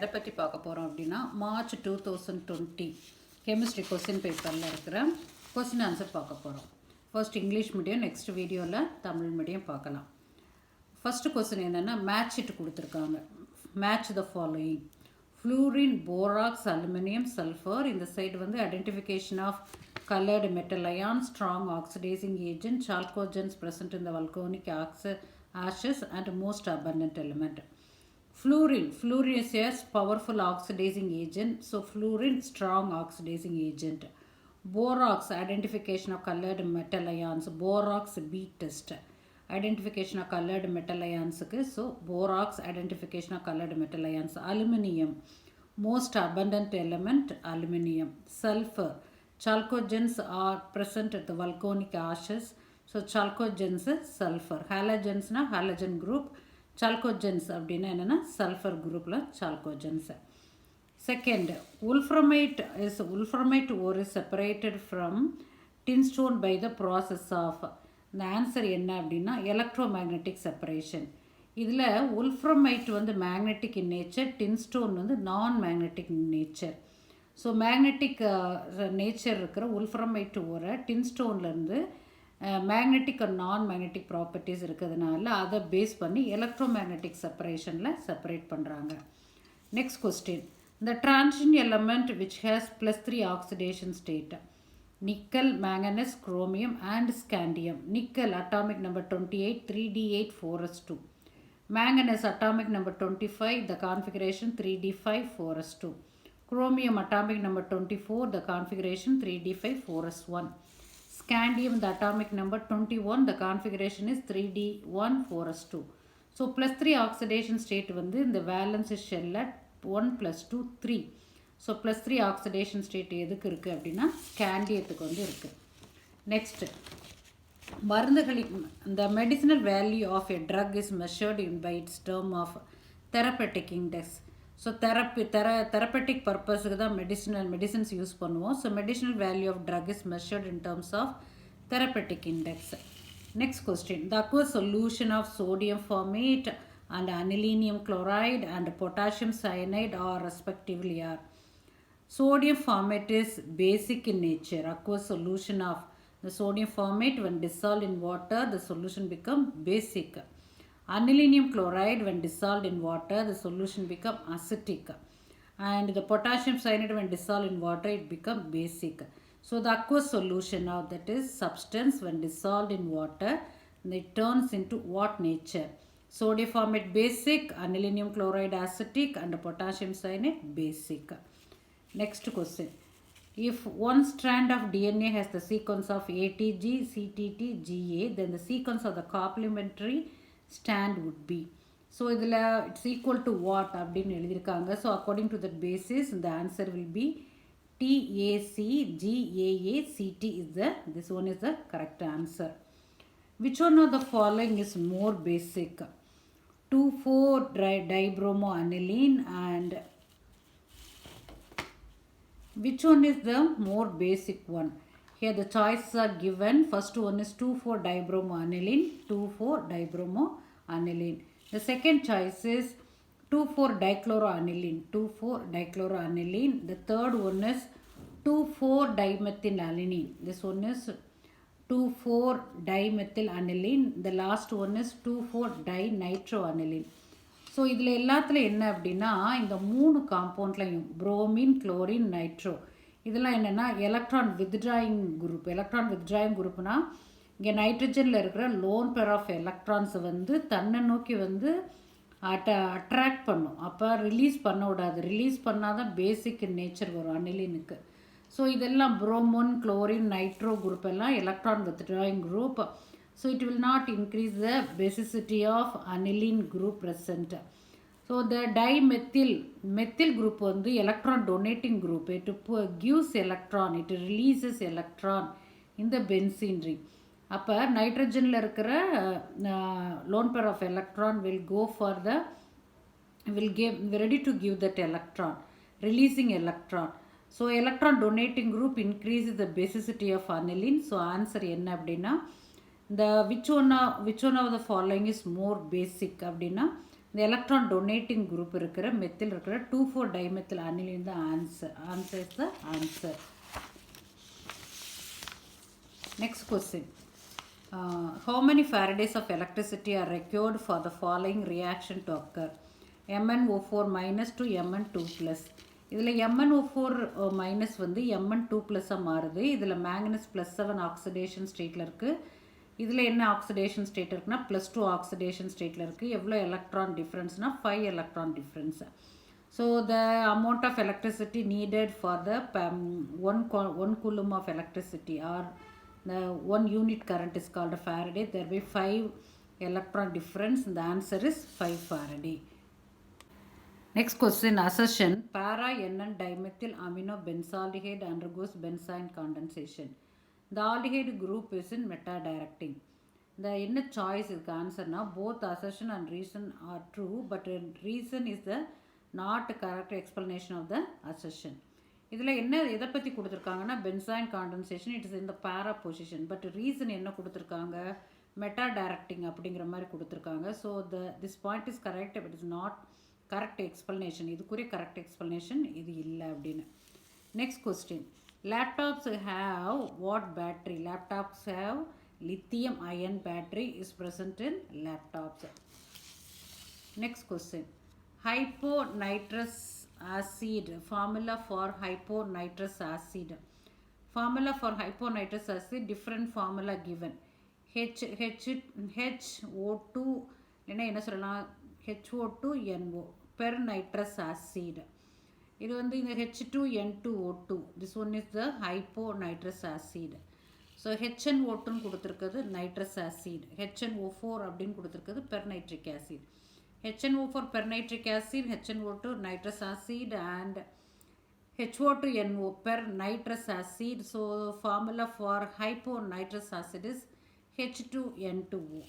எதை பற்றி பார்க்க போகிறோம் அப்படின்னா மார்ச் 2020 கெமிஸ்ட்ரி கொஸ்டின் பேப்பரில் இருக்கிற கொஸ்டின் ஆன்சர் பார்க்க போகிறோம். ஃபர்ஸ்ட் இங்கிலீஷ் மீடியம், நெக்ஸ்ட் வீடியோவில் தமிழ் மீடியம் பார்க்கலாம். ஃபஸ்ட்டு கொஸ்டின் என்னென்னா மேட்ச் இட் கொடுத்துருக்காங்க. Match the following: fluorine, borax, aluminium, sulphur. இந்த சைடு வந்து identification of colored metal ion, strong oxidizing agent, chalcogens present in the volcanic ashes and most abundant element. Fluorine is a powerful oxidizing agent, so fluorine strong oxidizing agent. Borax, identification of colored metal ions, borax bead test. Identification of colored metal ions, so borax identification of colored metal ions. Aluminium, most abundant element aluminium. Sulfur, chalcogens are present at the volcanic ashes, so chalcogens sulfur. Halogens na halogen group, chalcogens அப்படின்னா என்னென்னா sulphur குரூப்பில் chalcogens. Second, wolframite ore is separated from tinstone by the process of. இந்த answer என்ன அப்படின்னா electromagnetic separation. இதில் wolframite வந்து magnetic in nature, tinstone வந்து non magnetic in nature. So magnetic nature இருக்கிற wolframite ஓரை டின்ஸ்டோன்லேருந்து magnetic and non magnetic properties இருக்கிறதுனால அதை பேஸ் பண்ணி எலக்ட்ரோமேக்னெட்டிக் செப்பரேஷனில் செப்பரேட் பண்ணுறாங்க. Next question: the transition element which has +3 oxidation state. Nickel, manganese, chromium and scandium. Nickel atomic number 28, 3d8 4s2. Manganese atomic number 25, the configuration 3d5 4s2. Chromium atomic number 24, the configuration 3d5 4s1. Scandium, the atomic number 21, the configuration is 3d1 4s2. So +3 oxidation state வந்து இந்த valence shell 1 + 2 3. So +3 oxidation state எதுக்கு இருக்குது அப்படின்னா ஸ்காண்டியத்துக்கு வந்து இருக்குது. Next, மருந்துகளின் the medicinal value of a drug is measured by its term of therapeutic index. So therapeutic பர்பஸுக்கு தான் மெடிசன்ஸ் யூஸ் பண்ணுவோம். So medicinal value of drug is measured in terms of therapeutic index. Next question: the aqueous solution of sodium formate and anilinium chloride and potassium cyanide are respectively are. Sodium formate is basic in nature. Aqueous solution of the sodium formate, when dissolved in water, the solution become basic. Anilinium chloride, when dissolved in water, the solution become acidic. And the potassium cyanide, when dissolved in water, it become basic. So the aqueous solution of that is substance when dissolved in water, it turns into what nature? Sodium formate basic, anilinium chloride acidic, and potassium cyanide basic. Next question: if one strand of DNA has the sequence of ATG, CTT, GA, then the sequence of the complementary strand would be. So இதில் it's equal to what அப்படின்னு எழுதியிருக்காங்க. So according to that basis the answer will be TAC GAA CT is this one is the correct answer. Which one of the following is more basic? 2,4-dibromoaniline and which one is the more basic one? Here the choices are given. First one is 2,4-dibromoaniline, 2,4-dibromoaniline. The second choice is 2,4-dichloroaniline, 2,4-dichloroaniline. The third one is 2,4-dimethylalanine. This one is 2,4-dimethylalanine. The last one is 2,4-dinitroaniline. So இதில் எல்லாத்துல என்ன அப்படின்னா இந்த 3 காம்பவுண்ட்லையும் bromine, chlorine, nitro இதெல்லாம் என்னென்னா electron withdrawing group. Electron withdrawing குரூப்னா இங்கே நைட்ரஜனில் இருக்கிற லோன் பேர் ஆஃப் எலக்ட்ரான்ஸை வந்து தன்னை நோக்கி வந்து அட்ராக்ட் பண்ணும். அப்போ ரிலீஸ் பண்ண விடாது. ரிலீஸ் பண்ணால் தான் பேசிக் நேச்சர் வரும் அனிலினுக்கு. ஸோ இதெல்லாம் புரோமோன், குளோரின், நைட்ரோ குரூப் எல்லாம் electron withdrawing group. So it will not increase the basicity of aniline group present. So the methyl group வந்து electron donating group. It gives electron, it releases electron in the benzene ring. அப்போ நைட்ரஜனில் இருக்கிற lone pair of electron will go for the ready to give that electron, releasing electron. So electron donating group increases the basicity of aniline. So answer என்ன அப்படின்னா which one of the following is more basic அப்படின்னா இந்த electron donating group இருக்கிற methyl இருக்கிற 2,4 dimethyl aniline தான் answer is the answer. Next question. How many Faradays of electricity are required for the following reaction to occur? MnO4 minus to Mn2 plus. இதில் MnO4 minus வந்து Mn2 plus மாறுது. இதில் manganese plus 7 oxidation stateல இருக்குது. இதில் என்ன oxidation state இருக்குன்னா +2 oxidation stateல இருக்குது. எவ்வளோ electron differenceனா 5 electron difference. So the amount of electricity needed for the 1 coulomb of electricity or the 1 unit current is called a Faraday. There will be 5 electron difference. The answer is 5 Faraday. Next question, assertion. Para NN dimethyl amino benzaldehyde undergoes benzene condensation. The aldehyde group is in meta-directing. The inner choice is the answer now. Both assertion and reason are true, but reason is the not correct explanation of the assertion. இதில் என்ன எதை பற்றி கொடுத்துருக்காங்கன்னா benzoin condensation it is இந்த பேரா position. But reason என்ன கொடுத்துருக்காங்க meta directing அப்படிங்கிற மாதிரி கொடுத்துருக்காங்க. So this point is correct but is not correct explanation. இதுக்குரிய கரெக்ட் எக்ஸ்பிளனேஷன் இது இல்லை அப்படின்னு. Next question. Laptops have what battery? Laptops have lithium ion battery is present in laptops. Next question. Hyponitrous acid. Formula for hyponitrous acid. Formula for hyponitrous acid, different formula given. HO2 என்ன சொல்லலாம் HO2NO per nitrous acid. இது வந்து இந்த H2N2O2. This one is the hyponitrous acid. So HNO2ன்னு கொடுத்துருக்குது nitrous acid. HNO4 அப்படின்னு கொடுத்துருக்குது pernitric acid. HNO4 pernitric acid, HNO2 nitrous acid and HO2NO per nitrous acid. So formula for hyponitrous acid is H2N2O.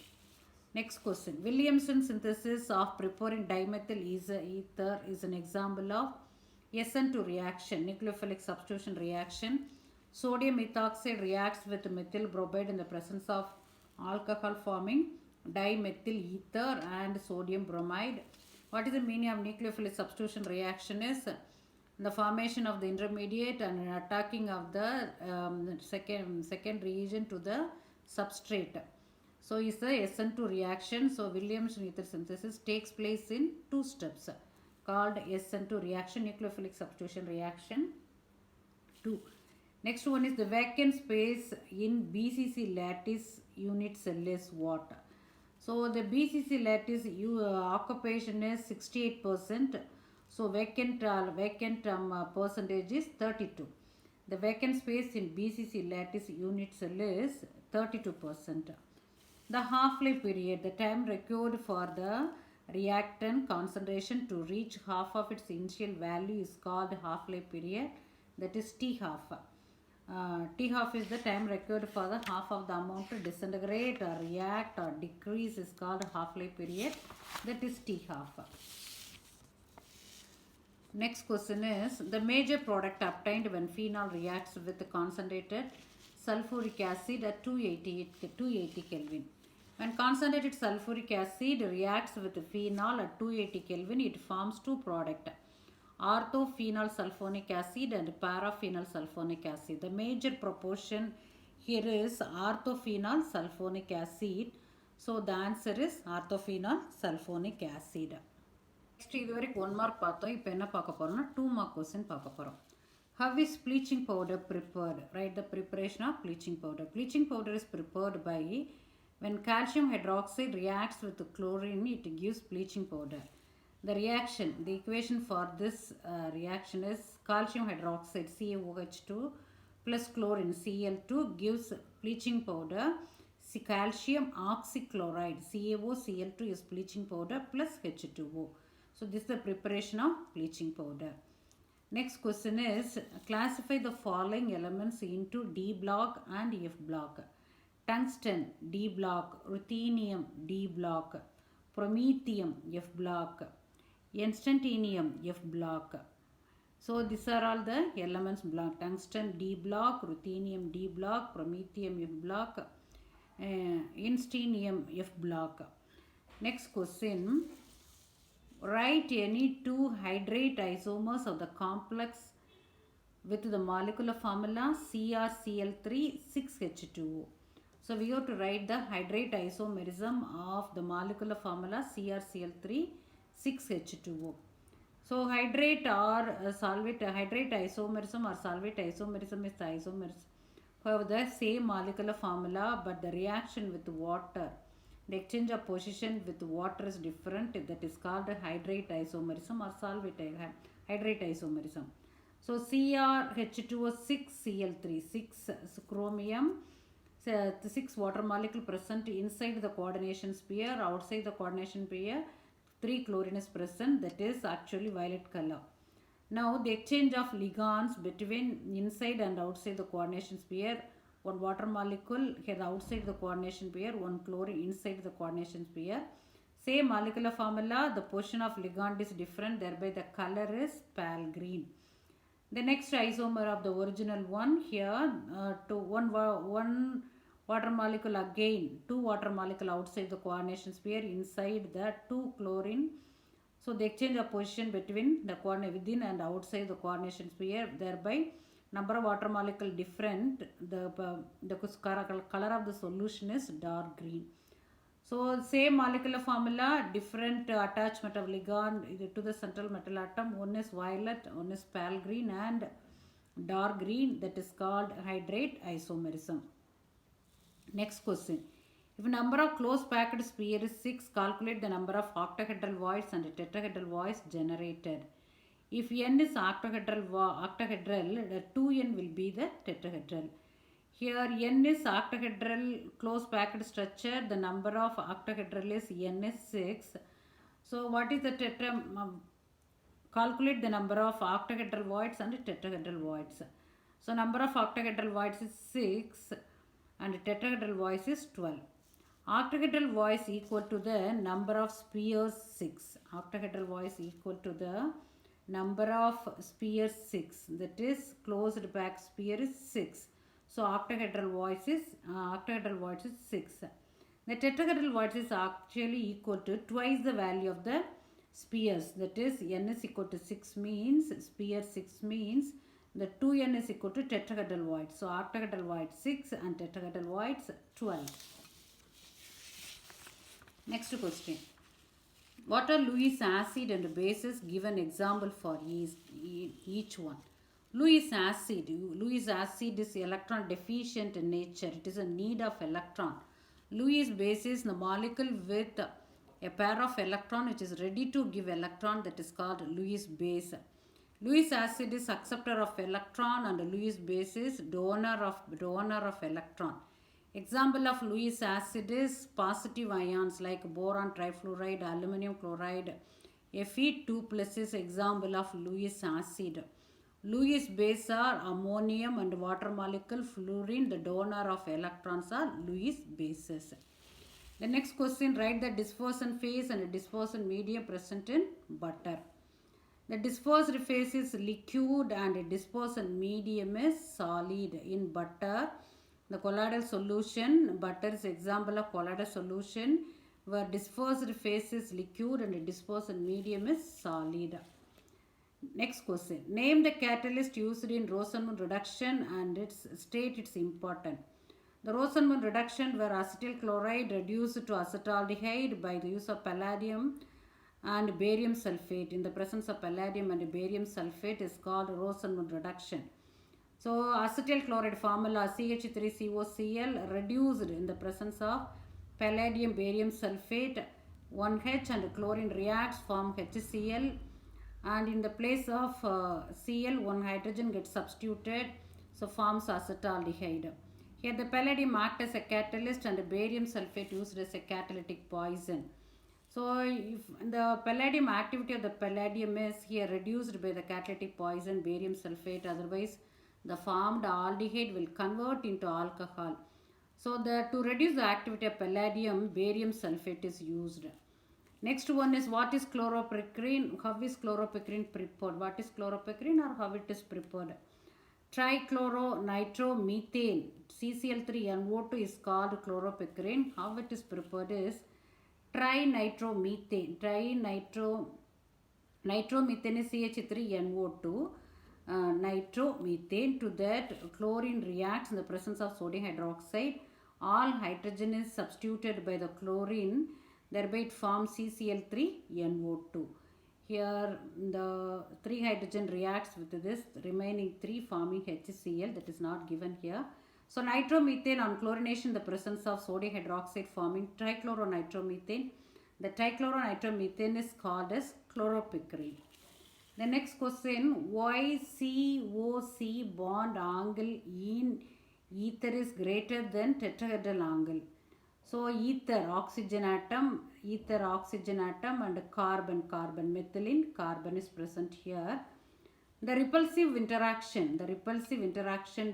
Next question. Williamson synthesis of preparing dimethyl ether is an example of SN2 reaction, nucleophilic substitution reaction. Sodium ethoxide reacts with methyl bromide in the presence of alcohol forming dimethyl ether and sodium bromide. What is the meaning of nucleophilic substitution reaction is the formation of the intermediate and attacking of the second reagent to the substrate. So is the SN2 reaction. So Williamson ether synthesis takes place in 2 steps called SN2 reaction, nucleophilic substitution reaction 2. Next one is the vacant space in BCC lattice unit cell is what? So the BCC lattice occupation is 68%. So vacant percentage is 32. The vacant space in BCC lattice unit cell is 32%. The half-life period, the time required for the reactant concentration to reach half of its initial value is called half-life period. That is T half. T half is the time required for the half of the amount to disintegrate or react or decrease is called half-life period. That is T half. Next question is the major product obtained when phenol reacts with concentrated sulfuric acid at 280 Kelvin. When concentrated sulfuric acid reacts with phenol at 280 Kelvin, it forms 2 products. Orthophenol sulfonic acid and paraphenol sulfonic acid. The major proportion here is orthophenol sulfonic acid. So the answer is orthophenol sulfonic acid. Next இதுவரைக்கும் 1 mark பார்த்தோம். இப்போ என்ன பார்க்க போறோம்னா 2 mark question பார்க்க போறோம். How is bleaching powder prepared? Write the preparation of bleaching powder. Bleaching powder is prepared by when calcium hydroxide reacts with chlorine, it gives bleaching powder. The reaction, the equation for this reaction is calcium hydroxide CaOH2 plus chlorine Cl2 gives bleaching powder. Calcium oxychloride CaOCl2 is bleaching powder plus H2O. So this is the preparation of bleaching powder. Next question is classify the following elements into D block and F block. Tungsten D block, ruthenium D block, promethium F block, instantium F block. So these are all the elements block. Tungsten D block, ruthenium D block, promethium F block, instantium F block. Next question. Write any two hydrate isomers of the complex with the molecular formula CrCl3 6H2O. So we have to write the hydrate isomerism of the molecular formula CrCl3 6H2O. So hydrate or solvate, hydrate isomerism or solvate isomerism is the isomers have the same molecular formula, but the reaction with water, the exchange of position with water is different. That is called hydrate isomerism or solvate hydrate isomerism. So CrH2O 6Cl3, 6 chromium, 6 water molecule present inside the coordination sphere, outside the coordination sphere 3 chlorine is present, that is actually violet color. Now the exchange of ligands between inside and outside the coordination sphere, one water molecule here outside the coordination sphere, one chlorine inside the coordination sphere. Same molecular formula, the position of ligand is different, thereby the color is pale green. The next isomer of the original one here, to one water molecule again, 2 water molecule outside the coordination sphere, inside the 2 chlorine. So the exchange of position between the within and outside the coordination sphere, thereby number of water molecule different, the color of the solution is dark green. So same molecular formula, different attachment of ligand to the central metal atom. One is violet, one is pale green and dark green. That is called hydrate isomerism. Next question. If number of close packed sphere is 6, calculate the number of octahedral voids and tetrahedral voids generated. If n is octahedral, the 2n will be the tetrahedral. Here n is octahedral close packed structure. The number of octahedral is n is 6. So what is the calculate the number of octahedral voids and tetrahedral voids. So number of octahedral voids is 6 and tetrahedral voids is 12. Octahedral voids equal to the number of spheres 6. Octahedral voids equal to the number of spheres 6. That is closed packed sphere is 6. So octahedral voids is 6. The tetrahedral voids is actually equal to twice the value of the spheres. That is n is equal to 6 means sphere 6 means the 2n is equal to tetrahedral voids. So octahedral voids 6 and tetrahedral voids 12. Next question. What are Lewis acid and bases? Give an example for each one. Lewis acid is electron deficient in nature. It is a need of electron. Lewis base is the molecule with a pair of electron which is ready to give electron, that is called Lewis base. Lewis acid is acceptor of electron and Lewis base is donor of electron. Example of Lewis acid is positive ions like boron trifluoride, aluminum chloride. Fe2+ is example of Lewis acid. Lewis base are ammonium and water molecule fluorine. The donor of electrons are Lewis bases. The next question, write the dispersion phase and dispersion medium present in butter. The dispersed phase is liquid and dispersion medium is solid. In butter, the colloidal solution, butter is example of colloidal solution where dispersed phase is liquid and dispersion medium is solid. Next question. Name the catalyst used in Rosenmund reduction and state its importance. The Rosenmund reduction where acetyl chloride reduced to acetaldehyde by the use of palladium and barium sulfate. In the presence of palladium and barium sulfate is called Rosenmund reduction. So acetyl chloride formula CH3COCl reduced in the presence of palladium barium sulfate. 1H and chlorine reacts, form HCl, and in the place of Cl, one hydrogen gets substituted, so forms acetaldehyde. Here the palladium acts as a catalyst and barium sulfate used as a catalytic poison. So if the palladium activity of the palladium is here reduced by the catalytic poison barium sulfate, otherwise the formed aldehyde will convert into alcohol. So to reduce the activity of palladium, barium sulfate is used. Next one is what is chloropicrine? How is chloropicrine prepared? What is chloropicrine or how it is prepared? Trichloronitromethane CCl3NO2 is called chloropicrine. How it is prepared is trinitromethane. Nitromethane is CH3NO2. Nitromethane, to that chlorine reacts in the presence of sodium hydroxide. All hydrogen is substituted by the chlorine, thereby it forms CCl3NO2. Here the 3 hydrogen reacts with this remaining 3 forming HCl, that is not given here. So nitromethane on chlorination in the presence of sodium hydroxide forming trichloronitromethane. The trichloronitromethane is called as chloropicrin. The next question, why COC bond angle in ether is greater than tetrahedral angle? So ether oxygen atom and carbon, methylene carbon is present here. The repulsive interaction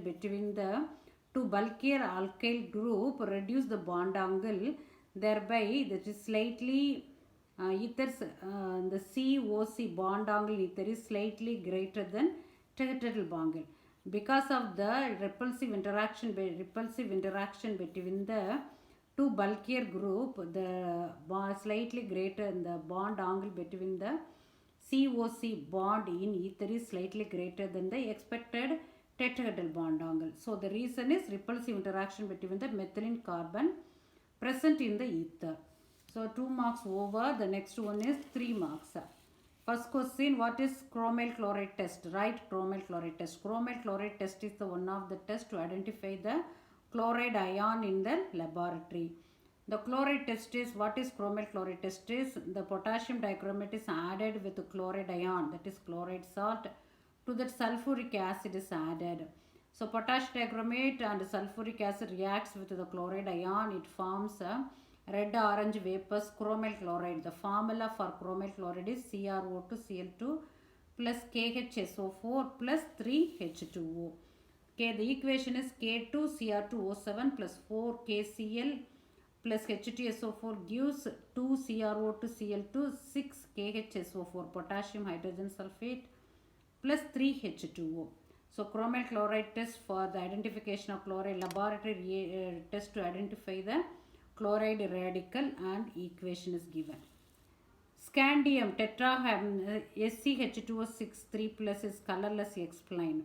between the two bulkier alkyl group reduce the bond angle, thereby that is slightly the COC bond angle ether is slightly greater than tetrahedral angle. Because of the repulsive interaction between the two bulkier group, the slightly greater, the bond angle between the COC bond in ether is slightly greater than the expected tetrahedral bond angle. So the reason is repulsive interaction between the methylene carbon present in the ether. So 2 marks over. The next one is 3 marks. First question, what is chromyl chloride test? Right, chromyl chloride test. Chromyl chloride test is the one of the tests to identify the chloride ion in the laboratory. The chloride test is, what is chromyl chloride test is, the potassium dichromate is added with the chloride ion, that is chloride salt. To that sulfuric acid is added. So potassium dichromate and sulfuric acid reacts with the chloride ion. It forms a red-orange vapors chromyl chloride. The formula for chromyl chloride is CrO2Cl2 plus KHSO4 plus 3H2O. Okay, the equation is K2Cr2O7 plus 4KCl plus H2SO4 gives 2CrO2Cl2 6KHSO4 potassium hydrogen sulfate plus 3H2O. So chromyl chloride test for the identification of chloride, laboratory test to identify the chloride radical, and equation is given. Scandium SCH2O6 3 plus is colorless, explained.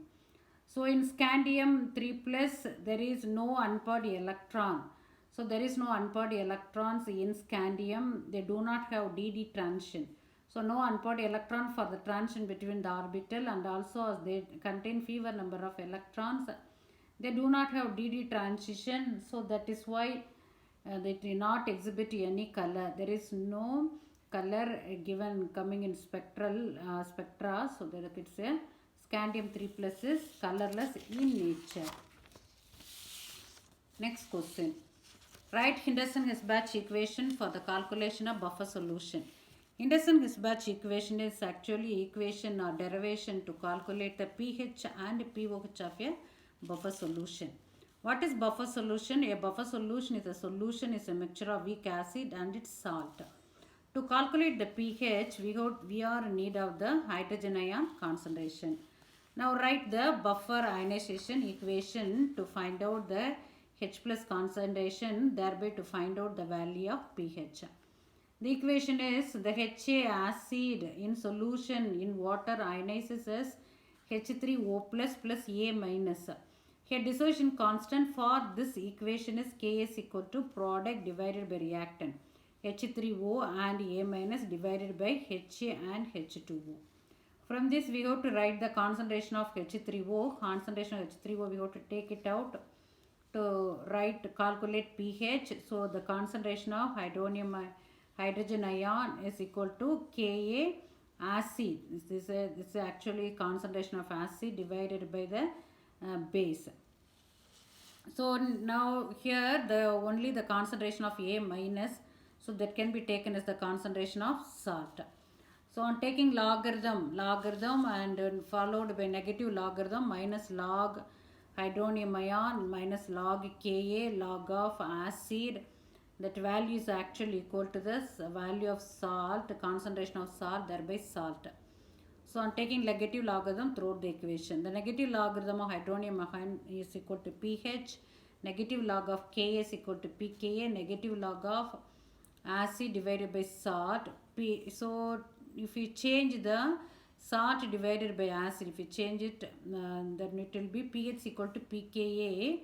So in scandium 3 plus there is no unpaired electron. So there is no unpaired electrons in scandium. They do not have DD transition. So no unpaired electron for the transition between the orbital, and also they contain fewer number of electrons. They do not have DD transition. So that is why they do not exhibit any color. There is no color given coming in spectra. So there it's a scandium 3 plus is colorless in nature. Next question. Write Henderson-Hissbach equation for the calculation of buffer solution. Henderson-Hissbach equation is actually equation or derivation to calculate the pH and pOH of a buffer solution. What is buffer solution? A buffer solution is a mixture of weak acid and its salt. To calculate the pH, we are in need of the hydrogen ion concentration. Now write the buffer ionization equation to find out the H plus concentration, thereby to find out the value of pH. The equation is the HA acid in solution in water ionizes as H3O plus plus A minus. Here dissociation constant for this equation is K is equal to product divided by reactant H3O and A minus divided by HA and H2O. From this we have to write the concentration of H3O. Concentration of H3O we have to take it out to calculate pH. So the concentration of hydrogen ion is equal to Ka acid. This is actually concentration of acid divided by the base. So now here only the concentration of A minus, so that can be taken as the concentration of salt. So on taking logarithm and followed by negative logarithm, minus log hydronium ion minus log Ka log of acid, that value is actually equal to this value of salt, concentration of salt, thereby salt. So on taking negative logarithm throughout the equation, the negative logarithm of hydronium ion is equal to pH, negative log of Ka is equal to pKa, negative log of acid divided by salt. So if you change the salt divided by acid, if you change it, then it will be pH equal to pKa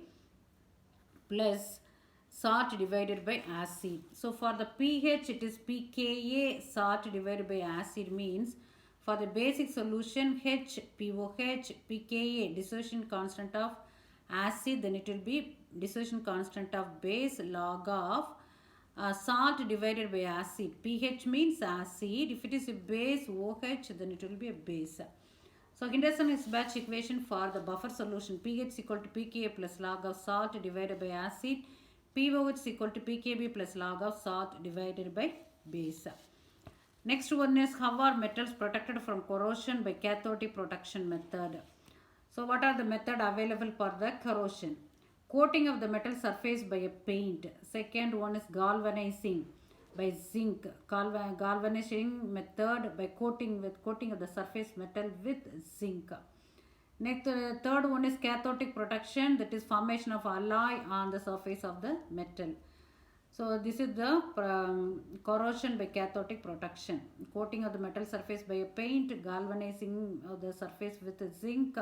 plus salt divided by acid. So for the pH, it is pKa salt divided by acid, means for the basic solution H, POH, pKa dissociation constant of acid, then it will be dissociation constant of base log of salt divided by acid. pH means acid. If it is a base OH, then it will be a base. So Henderson-Isbach equation for the buffer solution, pH equal to pKa plus log of salt divided by acid, POH equal to pKb plus log of salt divided by base. Next one is, how are metals protected from corrosion by cathodic protection method? So what are the method available for the corrosion? Coating of the metal surface by a paint. Second one is galvanizing by zinc. Galvanizing method by coating of the surface metal with zinc. Next, third one is cathodic protection, that is formation of alloy on the surface of the metal. So this is the corrosion by cathodic protection. Coating of the metal surface by a paint, galvanizing of the surface with zinc,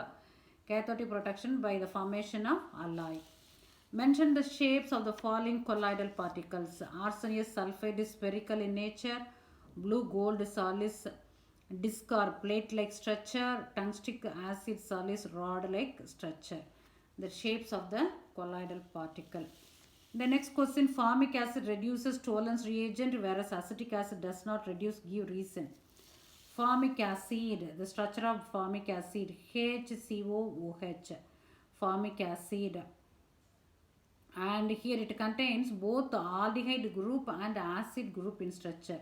cathodic protection by the formation of alloy. Mention the shapes of the falling colloidal particles. Arsenic sulfide is spherical in nature. Blue gold solis disc or plate-like structure. Tungstic acid solis rod-like structure. The shapes of the colloidal particle. The next question, formic acid reduces Tollens reagent whereas acetic acid does not reduce. Give reason. Formic acid, the structure of formic acid, HCOOH, formic acid. And here it contains both the aldehyde group and acid group in structure.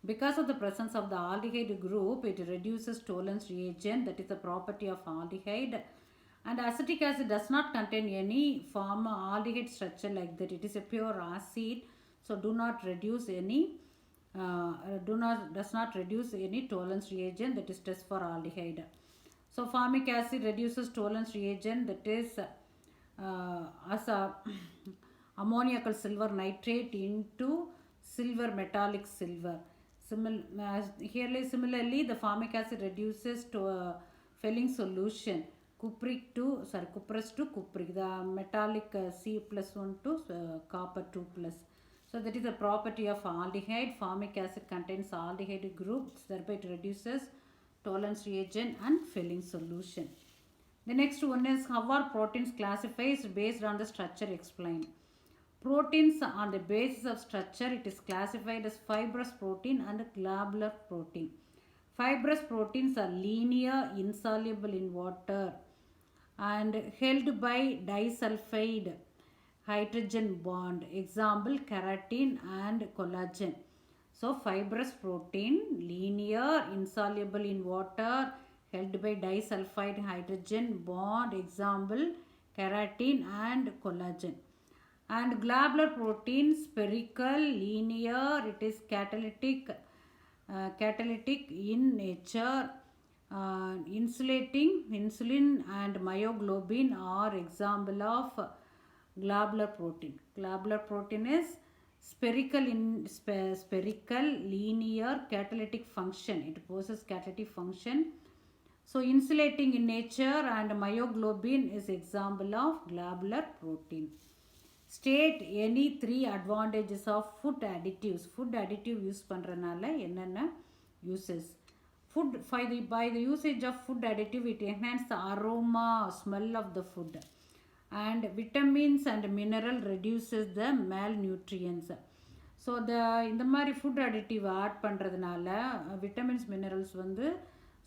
Because of the presence of the aldehyde group, it reduces Tollens reagent, that is the property of aldehyde. And acetic acid does not contain any form of aldehyde structure like that. It is a pure acid, so does not reduce any Tollens reagent, that is test for aldehyde. So formic acid reduces Tollens reagent, that is as a ammoniacal silver nitrate into silver metallic silver. Similarly, the formic acid reduces to Fehling solution cuprous to cupric, the metallic C plus 1 to copper 2 plus. So that is the property of aldehyde. Formic acid contains aldehyde groups, thereby it reduces Tollens reagent and Fehling solution. The next one is, how are proteins classified based on the structure explained. Proteins on the basis of structure, it is classified as fibrous protein and globular protein. Fibrous proteins are linear, insoluble in water and held by disulfide hydrogen bond. Example, keratin and collagen. So fibrous protein, linear, insoluble in water, held by disulfide hydrogen bond. Example, keratin and collagen. And globular protein, spherical, linear, it is catalytic in nature. Insulating, insulin and myoglobin are example of globular protein. Globular protein is spherical, linear, catalytic function. It possesses catalytic function. So insulating in nature and myoglobin is example of globular protein. State any three advantages of food additives. Food additive use பண்றனால என்னென்ன uses. By the usage of food additive, it enhances the aroma, smell of the food. And vitamins and mineral reduces the malnutrients. So இந்த மாதிரி food additive add பண்ணுறதுனால vitamins minerals வந்து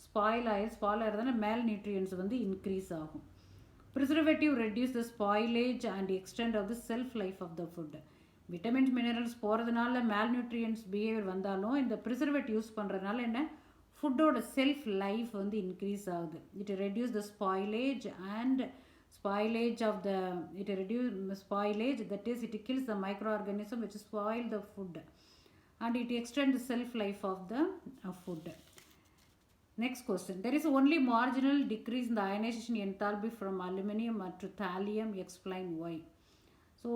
spoil ஆகிறதுனால malnutrients வந்து increase ஆகும். Preservative reduce the spoilage and extent of the shelf life of the food. Vitamins minerals போகிறதுனால malnutrients behavior வந்தாலும் இந்த preservative யூஸ் பண்ணுறதுனால என்ன ஃபுட்டோட செல்ஃப் லைஃப் வந்து இன்க்ரீஸ் ஆகுது. It reduce the spoilage and spoilage, that is it kills the microorganism which spoil the food and it extends the shelf life of the food. Next question, there is only marginal decrease in the ionization enthalpy from aluminum to thallium. Explain why. So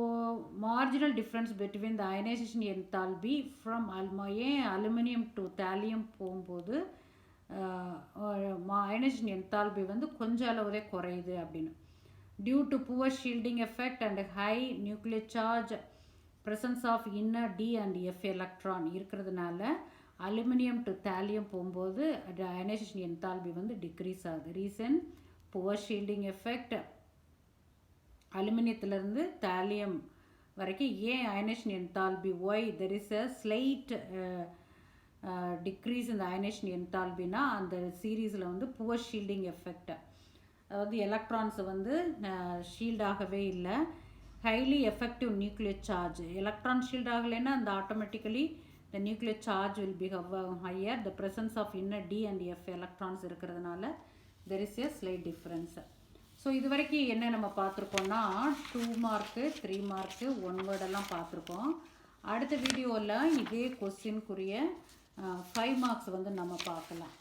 marginal difference between the ionisation enthalpy from ஏன் aluminium to thallium போகும்போது ionisation enthalpy வந்து கொஞ்சம் அளவுலே குறையுது அப்படின்னு. Due to poor shielding effect and high nuclear charge presence of inner d and f electron இருக்கிறதுனால aluminium to thallium போகும்போது ionisation enthalpy வந்து டிக்ரீஸ் ஆகுது. Reason poor shielding effect. அலுமினியத்திலிருந்து தாலியம் வரைக்கும் ஏன் ionisation enthalpy why there is a slight decrease இந்த ionisation என்தால்பினா அந்த சீரீஸில் வந்து புவர் ஷீல்டிங் எஃபெக்ட், அதாவது எலக்ட்ரான்ஸை வந்து ஷீல்டாகவே இல்லை. Highly effective nuclear charge, electron shield ஆகலைன்னா அந்த automatically the nuclear charge will be higher. The presence of inner d and f electrons இருக்கிறதுனால there is a slight difference. So இது வரைக்கும் என்ன நம்ம பார்த்துருக்கோம்னா 2 மார்க்கு 3 மார்க்கு 1 வேர்டெல்லாம் பார்த்துருக்கோம். அடுத்த வீடியோவில் இதே கொஸ்டின்குரிய 5 மார்க்ஸ் வந்து நம்ம பார்க்கலாம்.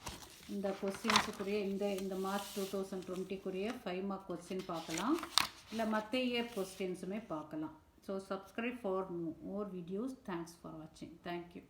இந்த கொஸ்டின்ஸுக்குரிய இந்த மார்ச் 2020 5 மார்க் கொஸ்டின் பார்க்கலாம், இல்லை மற்ற இயர் கொஸ்டின்ஸுமே பார்க்கலாம். So subscribe for more videos. Thanks for வாட்சிங். தேங்க்யூ.